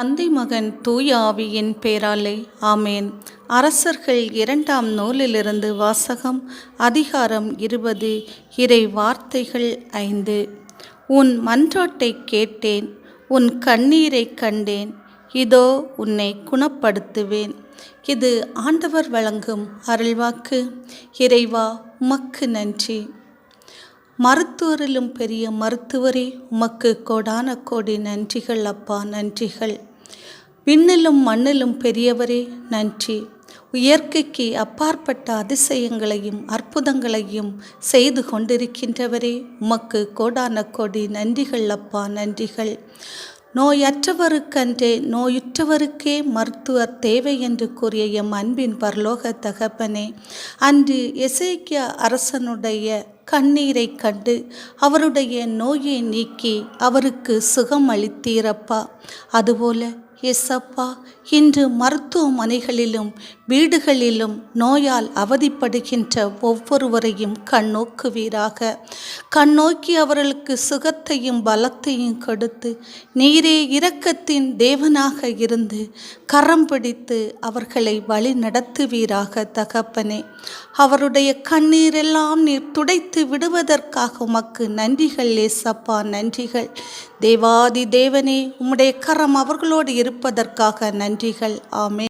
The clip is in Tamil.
தந்தை மகன் தூய ஆவியின் பேராலே ஆமேன். அரசர்கள் 2ஆம் நூலிலிருந்து வாசகம். அதிகாரம் 20. இறை வார்த்தைகள் 5. உன் மன்றாட்டைக் கேட்டேன், உன் கண்ணீரைக் கண்டேன், இதோ உன்னை குணப்படுத்துவேன். இது ஆண்டவர் வழங்கும் அருள்வாக்கு. இறைவா, உமக்கு நன்றி. மருத்துவரிலும் பெரிய மருத்துவரே, உமக்கு கோடான கோடி நன்றிகள் அப்பா, நன்றிகள். விண்ணிலும் மண்ணிலும் பெரியவரே, நன்றி. இயற்கைக்கு அப்பாற்பட்ட அதிசயங்களையும் அற்புதங்களையும் செய்து கொண்டிருக்கின்றவரே, உமக்கு கோடான கோடி நன்றிகள் அப்பா, நன்றிகள். நோயற்றவருக்கன்றே நோயுற்றவருக்கே மருத்துவர் தேவை என்று கூறிய எம் அன்பின் பரலோக தகப்பனே, அன்று எசேக்கியா அரசனுடைய கண்ணீரை கண்டு அவருடைய நோயை நீக்கி அவருக்கு சுகம் அளித்தீரப்பா. அதுபோல எசப்பா, இன்று மருத்துவமனைகளிலும் வீடுகளிலும் நோயால் அவதிப்படுகின்ற ஒவ்வொருவரையும் கண்ணோக்குவீராக. கண்ணோக்கி அவர்களுக்கு சுகத்தையும் பலத்தையும் கொடுத்து, நீரே இரக்கத்தின் தேவனாக இருந்து கரம் பிடித்து அவர்களை வழி நடத்துவீராக தகப்பனே. அவருடைய கண்ணீரெல்லாம் நீர் துடைத்து விடுவதற்காக உமக்கு நன்றிகள் ஏசப்பா, நன்றிகள். தேவாதி தேவனே, உம்முடைய கரம் அவர்களோடு இருப்பதற்காக நன்றிகள். ஆமென்.